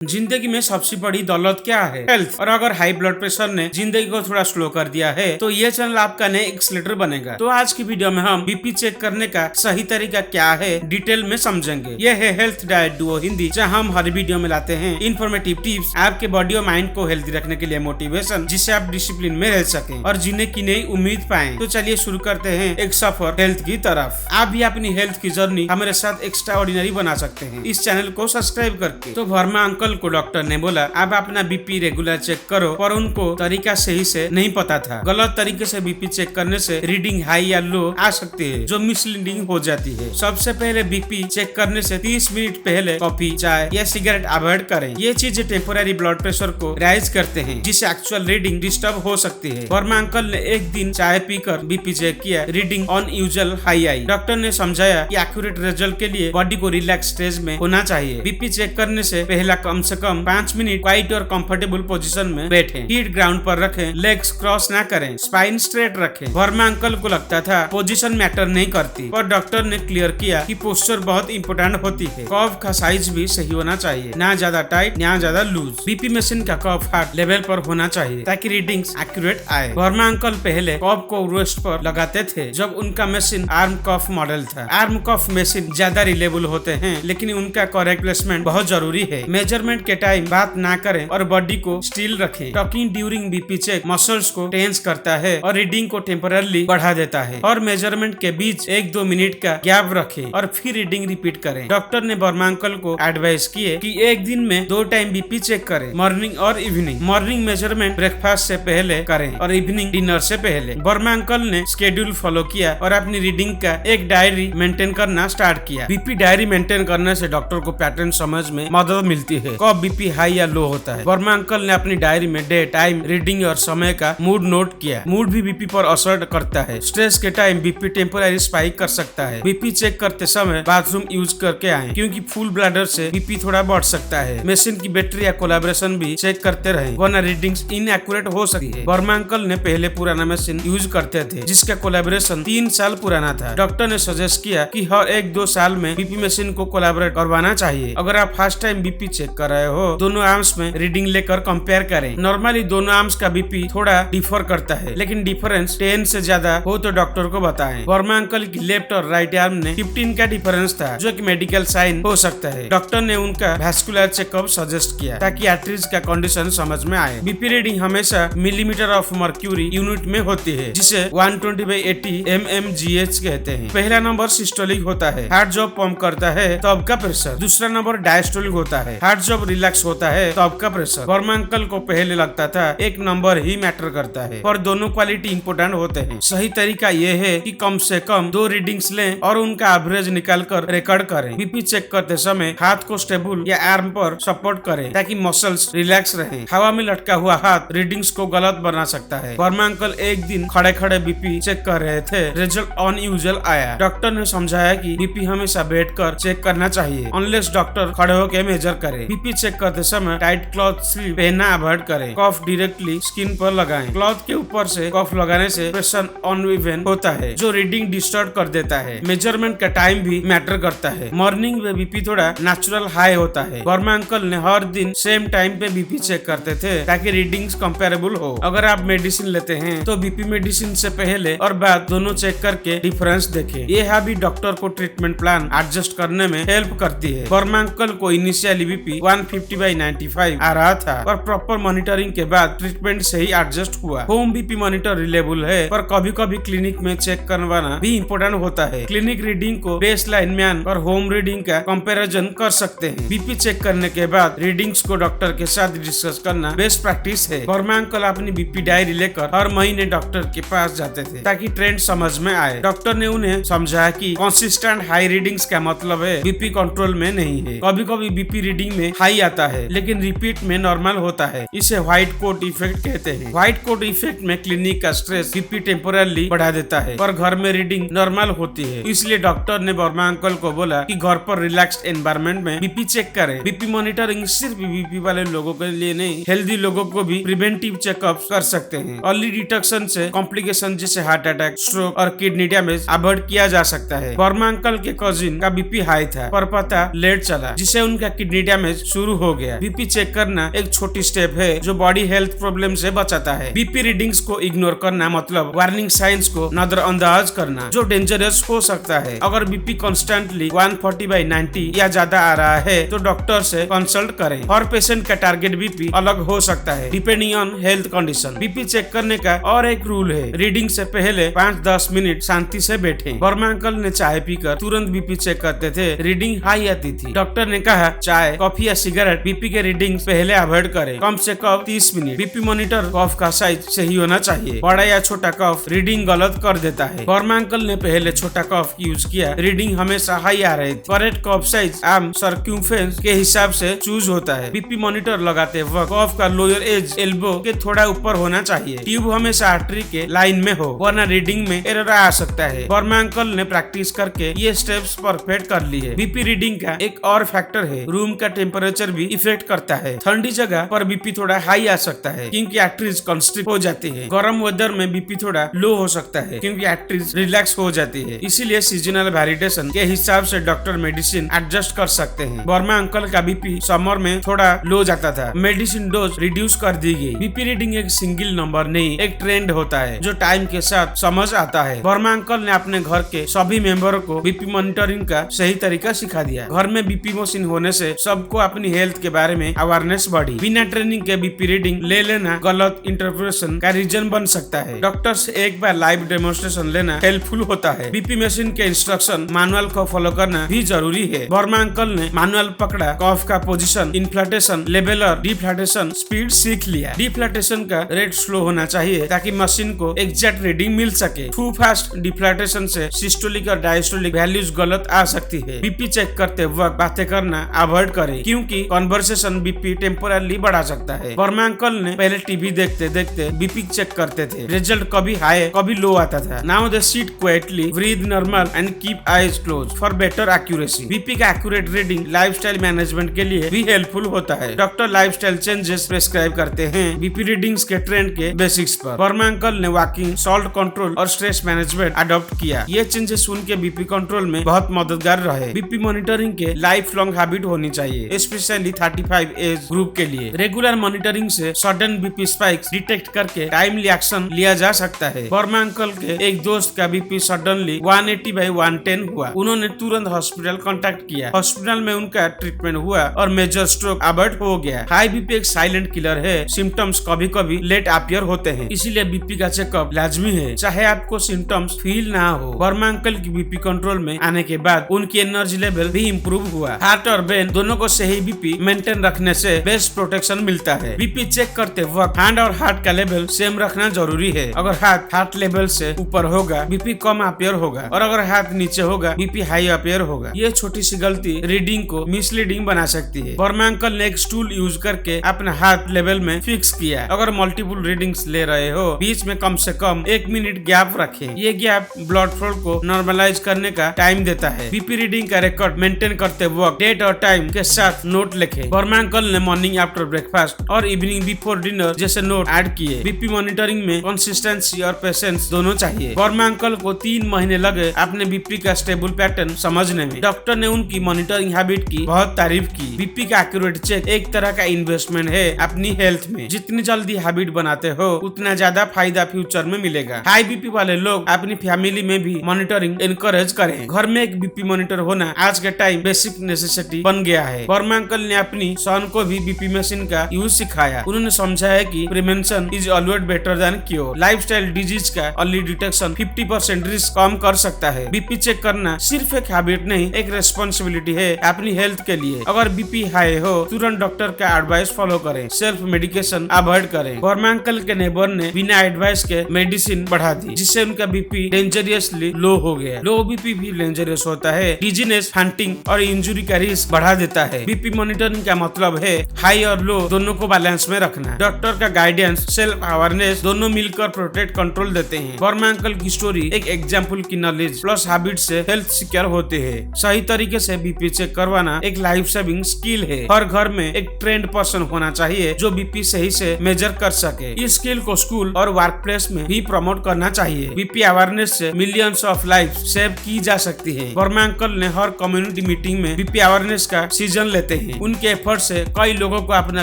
जिंदगी में सबसे बड़ी दौलत क्या है? हेल्थ। और अगर हाई ब्लड प्रेशर ने जिंदगी को थोड़ा स्लो कर दिया है तो ये चैनल आपका नया एक्सीलरेटर बनेगा। तो आज की वीडियो में हम बीपी चेक करने का सही तरीका क्या है डिटेल में समझेंगे। यह है हेल्थ डाइट डुओ हिंदी, जहां हम हर वीडियो में लाते हैं इन्फॉर्मेटिव टिप्स आपके बॉडी और माइंड को हेल्दी रखने के लिए मोटिवेशन, जिससे आप डिसिप्लिन में रह सकें और जीने की नई उम्मीद पाएं। तो चलिए शुरू करते हैं एक सफर हेल्थ की तरफ। आप भी अपनी हेल्थ की जर्नी हमारे साथ एक्स्ट्रा ऑर्डिनरी बना सकते हैं इस चैनल को सब्सक्राइब करके। तो वर्मा अंकल को डॉक्टर ने बोला आप अपना बीपी रेगुलर चेक करो, पर उनको तरीका सही से नहीं पता था। गलत तरीके से बीपी चेक करने से रीडिंग हाई या लो आ सकती है, जो मिसलीडिंग हो जाती है। सबसे पहले बीपी चेक करने से 30 मिनट पहले कॉफी, चाय या सिगरेट अवॉइड करें। ये चीजें टेम्पोररी ब्लड प्रेशर को राइज करते हैं, जिससे एक्चुअल रीडिंग डिस्टर्ब हो सकती है। वर्मा अंकल ने एक दिन चाय पीकर बीपी चेक किया, रीडिंग अनयूजुअल हाई आई। डॉक्टर ने समझाया कि एक्यूरेट रिजल्ट के लिए बॉडी को रिलैक्स स्टेज में होना चाहिए। बीपी चेक करने से पहला कम से कम 5 मिनट क्वाइट और कंफर्टेबल पोजीशन में बैठें। फीट ग्राउंड पर रखें, लेग्स क्रॉस ना करें, स्पाइन स्ट्रेट रखें। वर्मा अंकल को लगता था पोजीशन मैटर नहीं करती, पर डॉक्टर ने क्लियर किया कि पोस्चर बहुत इंपोर्टेंट होती है। कफ का साइज भी सही होना चाहिए, ना ज्यादा टाइट ना ज्यादा लूज। बीपी मशीन का कफ हार्ट लेवल पर होना चाहिए ताकि रीडिंग्स एक्यूरेट आए। वर्मा अंकल पहले कफ को वेस्ट पर लगाते थे जब उनका मशीन आर्म कफ मॉडल था। आर्म कफ मशीन ज्यादा रिलेबल होते हैं, लेकिन उनका करेक्ट प्लेसमेंट बहुत जरूरी है। मेजरमेंट के टाइम बात ना करें और बॉडी को स्टिल रखें। Talking during BP check muscles को टेंस करता है और रीडिंग को टेम्पररी बढ़ा देता है। और मेजरमेंट के बीच 1-2 मिनट का गैप रखें और फिर रीडिंग रिपीट करें। डॉक्टर ने वर्मा अंकल को एडवाइस किए कि एक दिन में 2 टाइम बीपी चेक करें, मॉर्निंग और इवनिंग। मॉर्निंग मेजरमेंट ब्रेकफास्ट से पहले करें और इवनिंग डिनर से पहले। वर्मा अंकल ने स्केड्यूल फॉलो किया और अपनी रीडिंग का एक डायरी मेंटेन करना स्टार्ट किया। बीपी डायरी मेंटेन करने से डॉक्टर को पैटर्न समझ में मदद मिलती है, कब बीपी हाई या लो होता है। वर्मा अंकल ने अपनी डायरी में डे, टाइम, रीडिंग और समय का मूड नोट किया। मूड भी बीपी पर असर करता है। स्ट्रेस के टाइम बीपी टेम्पररी स्पाइक कर सकता है। बीपी चेक करते समय बाथरूम यूज करके आए, क्योंकि फुल ब्लैडर से बीपी थोड़ा बढ़ सकता है। मशीन की बैटरी या कोलैबोरेशन भी चेक करते रहे, वरना रीडिंग्स इनएक्यूरेट हो सकती है। वर्मा अंकल ने पहले पुराना मशीन यूज करते थे, जिसका कोलैबोरेशन 3 साल पुराना था। डॉक्टर ने सजेस्ट किया कि हर 1-2 साल में बीपी मशीन को कोलैबोरेट करवाना चाहिए। अगर आप फर्स्ट टाइम बीपी चेक कर रहे हो, दोनों आर्म्स में रीडिंग लेकर कंपेयर करें। नॉर्मली दोनों आर्म्स का बीपी थोड़ा डिफर करता है, लेकिन डिफरेंस 10 से ज्यादा हो तो डॉक्टर को बताएं। वर्मा अंकल की लेफ्ट और राइट आर्म में 15 का डिफरेंस था, जो कि मेडिकल साइन हो सकता है। डॉक्टर ने उनका वैस्कुलर चेकअप सजेस्ट किया ताकि आर्टरीज का कंडीशन समझ में आए। बीपी रीडिंग हमेशा मिलीमीटर ऑफ मर्क्यूरी यूनिट में होती है, जिसे 120/80 mmGh कहते हैं। पहला नंबर सिस्टोलिक होता है, हार्ट जब पंप करता है तो आपका प्रेशर। दूसरा नंबर डायस्टोलिक होता है, हार्ट जब रिलैक्स होता है तो आपका प्रेशर। वर्मा अंकल को पहले लगता था एक नंबर ही मैटर करता है, पर दोनों क्वालिटी इंपोर्टेंट होते हैं। सही तरीका यह है कि कम से कम 2 रीडिंग्स लें और उनका एवरेज निकाल कर रिकॉर्ड करें। बीपी चेक करते समय हाथ को स्टेबल या आर्म पर सपोर्ट करें ताकि मसल्स रिलैक्स रहें। हवा में लटका हुआ हाथ रीडिंग्स को गलत बना सकता है। वर्मा अंकल एक दिन खड़े खड़े बीपी चेक कर रहे थे, रिजल्ट अनयूजुअल आया। डॉक्टर ने समझाया कि बीपी हमेशा बैठकर चेक करना चाहिए, अनलेस डॉक्टर खड़े होकर मेजर करे। बीपी चेक करते समय टाइट क्लॉथ स्लीव पहनना अवॉइड करें। कफ डायरेक्टली स्किन पर लगाएं। क्लॉथ के ऊपर से कफ लगाने से प्रेशर अनइवन होता है, जो रीडिंग डिस्टॉर्ट कर देता है। मेजरमेंट का टाइम भी मैटर करता है। मॉर्निंग में बीपी थोड़ा नेचुरल हाई होता है। वर्मा अंकल ने हर दिन सेम टाइम पे बीपी चेक करते थे ताकि रीडिंग्स कंपेरेबल हो। अगर आप मेडिसिन लेते हैं तो बीपी मेडिसिन से पहले और बाद दोनों चेक करके डिफरेंस देखें। ये हैबिट डॉक्टर को ट्रीटमेंट प्लान एडजस्ट करने में हेल्प करती है। वर्मा अंकल को इनिशियली बीपी 150/95 आ रहा था, पर प्रॉपर मॉनिटरिंग के बाद ट्रीटमेंट से ही एडजस्ट हुआ। होम बीपी मॉनिटर रिलेबल है, पर कभी कभी क्लिनिक में चेक करवाना भी इम्पोर्टेंट होता है। क्लिनिक रीडिंग को बेसलाइन मैन और होम रीडिंग का कंपैरिजन कर सकते हैं। बीपी चेक करने के बाद रीडिंग्स को डॉक्टर के साथ डिस्कस करना बेस्ट प्रैक्टिस है। वर्मा अंकल अपनी बीपी डायरी लेकर हर महीने डॉक्टर के पास जाते थे ताकि ट्रेंड समझ में आए। डॉक्टर ने उन्हें समझाया कि कंसिस्टेंट हाई रीडिंग्स का मतलब है बीपी कंट्रोल में नहीं है। कभी कभी बीपी रीडिंग में हाई आता है, लेकिन रिपीट में नॉर्मल होता है। इसे व्हाइट कोट इफेक्ट कहते हैं। व्हाइट कोट इफेक्ट में क्लिनिक का स्ट्रेस बीपी टेम्पोरली बढ़ा देता है, पर घर में रीडिंग नॉर्मल होती है। इसलिए डॉक्टर ने वर्मा अंकल को बोला कि घर पर रिलैक्स्ड एनवायरनमेंट में बीपी चेक करें। बीपी मॉनिटरिंग सिर्फ बीपी वाले लोगों के लिए नहीं, हेल्दी लोगों को भी प्रिवेंटिव चेकअप कर सकते हैं। अर्ली डिटेक्शन से कॉम्प्लिकेशन जैसे हार्ट अटैक, स्ट्रोक और किडनी डैमेज अवॉइड किया जा सकता है। वर्मा अंकल के कजिन का बीपी हाई था, पर पता लेट चला, जिससे उनका किडनी डैमेज शुरू हो गया। बीपी चेक करना एक छोटी स्टेप है जो बॉडी हेल्थ प्रॉब्लम से बचाता है। बीपी रीडिंग्स को इग्नोर करना मतलब वार्निंग साइंस को नजरअंदाज करना जो डेंजरस हो सकता है। अगर बीपी कॉन्स्टेंटली 140/90 या ज्यादा आ रहा है तो डॉक्टर से कंसल्ट करें। हर पेशेंट का टारगेट बीपी अलग हो सकता है depending on health condition. BP check करने का और एक रूल है, रीडिंग से पहले 5-10 मिनट शांति से बैठें। वर्मा अंकल ने चाय पीकर तुरंत बीपी चेक करते थे, रीडिंग हाई आती थी। डॉक्टर ने कहा चाय, कॉफी या सिगरेट बीपी के रीडिंग पहले अवॉइड करें, कम से कम 30 मिनट। बीपी मॉनिटर कफ का साइज सही होना चाहिए, बड़ा या छोटा कफ रीडिंग गलत कर देता है। वर्मा अंकल ने पहले छोटा कफ यूज किया, रीडिंग हमेशा हाई आ रही थी। करेक्ट कफ साइज आर्म सर्क्यूम्फरेंस के हिसाब से चूज होता है। बीपी मॉनिटर लगाते वक्त कफ का लोअर एज एल्बो के थोड़ा ऊपर होना चाहिए। ट्यूब हमेशा आर्टरी के लाइन में हो वरना रीडिंग में एरर आ सकता है। वर्मा अंकल ने प्रैक्टिस करके ये स्टेप्स परफेक्ट कर ली है। बीपी रीडिंग का एक और फैक्टर है, रूम का टेम्परेचर भी इफेक्ट करता है। ठंडी जगह पर बीपी थोड़ा हाई आ सकता है क्योंकि आर्टरीज कंस्ट्रिक्ट हो जाती है। गर्म वेदर में बीपी थोड़ा लो हो सकता है क्योंकि आर्टरीज रिलैक्स हो जाती है। इसीलिए सीजनल वेरिएशन के हिसाब से डॉक्टर मेडिसिन एडजस्ट कर सकते हैं। वर्मा अंकल का बीपी समर में थोड़ा लो जाता था, मेडिसिन डोज रिड्यूस कर दी गई। बीपी रीडिंग एक सिंगल नंबर नहीं, एक ट्रेंड होता है जो टाइम के साथ समझ आता है। वर्मा अंकल ने अपने घर के सभी मेंबरों को बीपी मॉनिटरिंग का सही तरीका सिखा दिया। घर में बीपी मशीन होने से सबको अपनी हेल्थ के बारे में अवेयरनेस बढ़ी। बिना ट्रेनिंग के बीपी रीडिंग ले लेना गलत इंटरप्रिटेशन का रीजन बन सकता है। डॉक्टर से एक बार लाइव डेमोन्स्ट्रेशन लेना हेल्पफुल होता है। बीपी मशीन के इंस्ट्रक्शन मैनुअल को फॉलो करना भी जरूरी है। वर्मा अंकल ने मैनुअल पकड़ा, कफ का पोजीशन, इन्फ्लेटेशन, लेवलर, डिफ्लेटेशन, स्पीड सीख लिया। डिफ्लेटेशन का रेट स्लो होना चाहिए ताकि मशीन को एग्जैक्ट रीडिंग मिल सके। टू फास्ट डिफ्लेटेशन से सिस्टोलिक और डायस्टोलिक वैल्यूज गलत आ सकती है। बीपी चेक करते वक्त बातें करना अवॉइड करें क्योंकि कन्वर्सेशन बीपी टेम्पोरली बढ़ा सकता है। वर्मा अंकल ने पहले टीवी देखते देखते बीपी चेक करते थे, रिजल्ट कभी हाई कभी लो आता था। Now they sit quietly, breathe normal and keep eyes close for better accuracy. BP का एक्यूरेट रीडिंग लाइफस्टाइल मैनेजमेंट के लिए भी हेल्पफुल होता है। डॉक्टर लाइफस्टाइल चेंजेस प्रेस्क्राइब करते हैं बीपी रीडिंग्स के ट्रेंड के बेसिक्स पर। वर्मा अंकल ने वॉकिंग, सॉल्ट कंट्रोल और स्ट्रेस मैनेजमेंट अडॉप्ट किया। ये चेंजेस उनके बीपी कंट्रोल में बहुत मददगार रहे। बीपी मॉनिटरिंग के लाइफ लॉन्ग हैबिट होनी चाहिए, स्पेशली 35 एज ग्रुप के लिए। रेगुलर मॉनिटरिंग से सडन बीपी स्पाइक्स डिटेक्ट करके टाइमली एक्शन लिया जा सकता है। वर्मा अंकल के एक दोस्त का बीपी सडनली 180/110 हुआ। उन्होंने तुरंत हॉस्पिटल कांटेक्ट किया। हॉस्पिटल में उनका ट्रीटमेंट हुआ और मेजर स्ट्रोक अवॉइड हो गया। हाई बीपी एक साइलेंट किलर है, सिम्टम्स कभी कभी लेट अपीयर होते हैं, इसीलिए बीपी का चेकअप लाजमी है चाहे आपको सिम्टम्स फील ना हो। वर्मा अंकल की बीपी कंट्रोल में आने के बाद उनकी एनर्जी लेवल भी इम्प्रूव हुआ। हार्ट और ब्रेन दोनों को सही बीपी मेंटेन रखने से बेस्ट प्रोटेक्शन मिलता है। बीपी चेक करते वक्त हैंड और हार्ट का लेवल सेम रखना जरूरी है। अगर हार्ट लेवल से ऊपर होगा बीपी कम अपीयर होगा और अगर हाथ नीचे होगा बीपी हाई अपीयर होगा। ये छोटी सी गलती रीडिंग को मिसलीडिंग बना सकती है। वर्मा अंकल ने एक स्टूल यूज करके अपना हाथ लेवल में फिक्स किया। अगर मल्टीपल रीडिंग्स ले रहे हो बीच में कम से कम 1 मिनट गैप रखें। ये गैप ब्लड फ्लो को नॉर्मलाइज करने का टाइम देता है। बीपी रीडिंग का रिकॉर्ड मेंटेन करते वक्त डेट और टाइम के साथ नोट लिखें। वर्मा अंकल ने मॉर्निंग आफ्टर ब्रेकफास्ट और इवनिंग बिफोर डिनर जैसे नोट ऐड किए। बीपी मॉनिटरिंग में कंसिस्टेंसी और पेशेंस दोनों चाहिए। वर्मा अंकल को 3 महीने लगे अपने बीपी का स्टेबल पैटर्न समझने में। डॉक्टर ने उनकी मॉनिटरिंग हैबिट की बहुत तारीफ की। बीपी का एक्यूरेट चेक एक तरह का इन्वेस्टमेंट है अपनी हेल्थ में। जितनी जल्दी हैबिट बनाते हो उतना ज्यादा फायदा फ्यूचर में मिलेगा। हाई बीपी वाले लोग अपनी फैमिली में भी मॉनिटरिंग एनकरेज करें। घर में एक बीपी मॉनिटर होना आज के टाइम बेसिक नेसेसिटी बन गया है। वर्मा अंकल ने अपनी सन को भी बीपी मशीन का यूज सिखाया। उन्होंने समझाया कि prevention is always better than cure. Lifestyle disease का अर्ली डिटेक्शन 50% रिस्क कम कर सकता है। बीपी चेक करना सिर्फ एक हैबिट नहीं, एक रेस्पॉन्सिबिलिटी है अपनी हेल्थ के लिए। अगर बीपी हाई हो तुरंत डॉक्टर का एडवाइस फॉलो करें, सेल्फ मेडिकेशन अवॉइड करें। वर्मा अंकल के नेबर ने बिना एडवाइस के मेडिसिन बढ़ा दी जिससे उनका बीपी डेंजरियसली लो हो गया। लो बीपी भी डेंजरस होता है, डिजीनेस, हंटिंग और इंजुरी का रिस्क बढ़ा देता है। बीपी मॉनिटरिंग का मतलब है हाई और लो दोनों को बैलेंस में रखना। डॉक्टर का गाइडेंस, सेल्फ अवेयरनेस दोनों मिलकर प्रोटेक्ट कंट्रोल देते हैं। वर्मा अंकल की स्टोरी एक एग्जाम्पल की नॉलेज प्लस हैबिट से हेल्थ सिक्योर होते हैं। सही तरीके से बीपी चेक करवाना एक लाइफ सेविंग स्किल है। हर घर में एक ट्रेंड पर्सन होना चाहिए जो बीपी सही से मेजर कर सके। इस स्किल को स्कूल और वर्क प्लेस में भी प्रमोट करना चाहिए। बीपी अवेयरनेस से मिलियंस ऑफ लाइफ सेव की जा सकती है। वर्मा अंकल ने हर कम्युनिटी मीटिंग में बीपी अवेयरनेस का सीजन लेते हैं। उनके एफर्ट से कई लोगों को अपना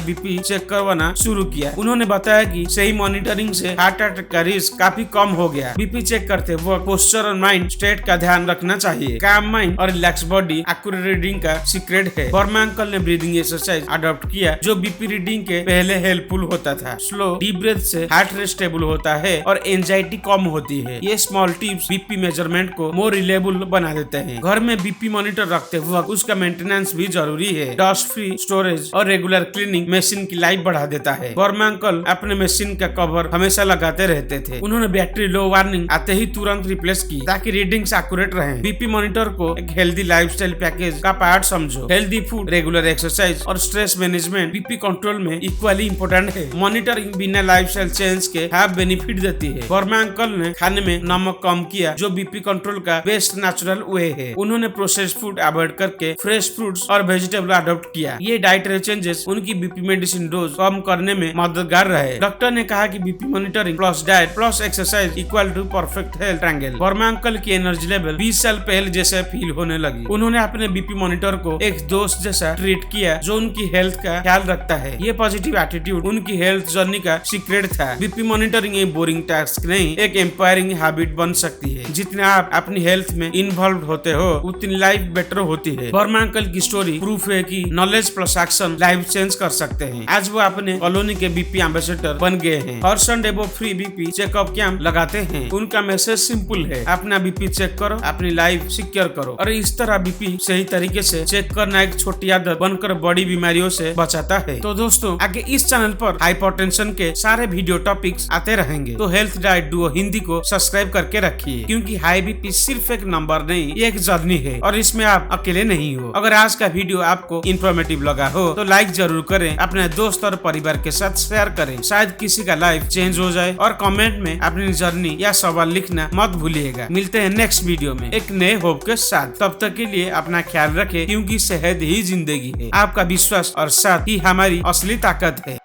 बीपी चेक करवाना शुरू किया। उन्होंने बताया कि सही मॉनिटरिंग से हार्ट अटैक का रिस्क काफी कम हो गया। बीपी चेक करते वक्त पोस्चर और माइंड स्टेट का ध्यान रखना चाहिए। काम माइंड और रिलैक्स बॉडी एक्यूरेट रीडिंग का सीक्रेट है। वर्मा अंकल ने ब्रीदिंग एक्सरसाइज अडॉप्ट किया जो बीपी रीडिंग के पहले हेल्पफुल होता था। स्लो डीप ब्रेथ से हार्ट रेट स्टेबल होता है और एंजाइटी कम होती है। ये स्मॉल टिप्स बीपी मेजरमेंट को मोर रिलेबल बना देते हैं। घर में बीपी मॉनिटर रखते वक्त उसका मेंटेनेंस भी जरूरी है। डस्ट फ्री स्टोरेज और रेगुलर क्लीनिंग मशीन की लाइफ बढ़ा देता है। वर्मा अंकल अपने मशीन का कवर हमेशा लगाते रहते थे। उन्होंने बैटरी लो वार्निंग आते ही तुरंत रिप्लेस की ताकि रीडिंग्स एक्यूरेट रहे। बीपी मॉनिटर को एक हेल्दी लाइफस्टाइल पैकेज का पार्ट समझो। हेल्दी फूड, रेगुलर एक्सरसाइज और स्ट्रेस मैनेजमेंट बीपी कंट्रोल में इक्वली इंपॉर्टेंट है। मॉनिटरिंग बिना लाइफस्टाइल चेंज के हाफ बेनिफिट देती है। वर्मा अंकल ने खाने में नमक कम किया जो बीपी कंट्रोल का बेस्ट नेचुरल वे है। उन्होंने प्रोसेस्ड फूड अवॉइड करके फ्रेश फ्रूट्स और वेजिटेबल अडॉप्ट किया। ये डाइटरी चेंजेस उनकी बीपी मेडिसिन डोज कम करने में मददगार रहे। डॉक्टर ने कहा कि BP monitoring plus diet plus exercise equal to perfect health triangle. Verma uncle की एनर्जी लेवल 20 साल पहले जैसे फील होने लगी। उन्होंने अपने बीपी मॉनिटर को एक दोस्त जैसा ट्रीट किया जो उनकी हेल्थ का ख्याल रखता है। ये पॉजिटिव एटीट्यूड उनकी हेल्थ जर्नी का सीक्रेट था। बीपी मॉनिटरिंग एक बोरिंग टास्क नहीं, एक एम्पायरिंग हैबिट बन सकती है। जितने आप अपनी हेल्थ में इन्वॉल्व होते हो उतनी लाइफ बेटर होती है। वर्मा अंकल की स्टोरी प्रूफ है कि knowledge plus action life change कर सकते हैं। आज वो अपने कॉलोनी के बीपी एम्बेसडर बन गए हैं। हर संडे वो फ्री बीपी चेकअप कैंप लगाते हैं। उनका मैसेज सिंपल है, अपना बीपी चेक करो, अपनी लाइफ सिक्योर करो। और इस तरह बीपी सही तरीके से चेक करना एक छोटी आदत बनकर बड़ी बीमारियों से बचाता है। तो दोस्तों आगे इस चैनल पर हाइपरटेंशन के सारे वीडियो टॉपिक्स आते रहेंगे। तो हेल्थ डाइट डुओ हिंदी को सब्सक्राइब करके रखिए, क्योंकि हाई बीपी सिर्फ एक नंबर नहीं, ये एक जर्नी है और इसमें आप अकेले नहीं हो। अगर आज का वीडियो आपको इन्फॉर्मेटिव लगा हो तो लाइक जरूर करें, अपने दोस्त और परिवार के साथ शेयर करें, शायद किसी का लाइफ चेंज हो जाए। और कमेंट में अपनी जर्नी या सवाल लिखना मत भूलिएगा। मिलते हैं नेक्स्ट वीडियो में एक नए होप के साथ। तब तक के लिए अपना ख्याल रखें, क्योंकि सेहत ही जिंदगी है। आपका विश्वास और साथ ही हमारी असली ताकत है।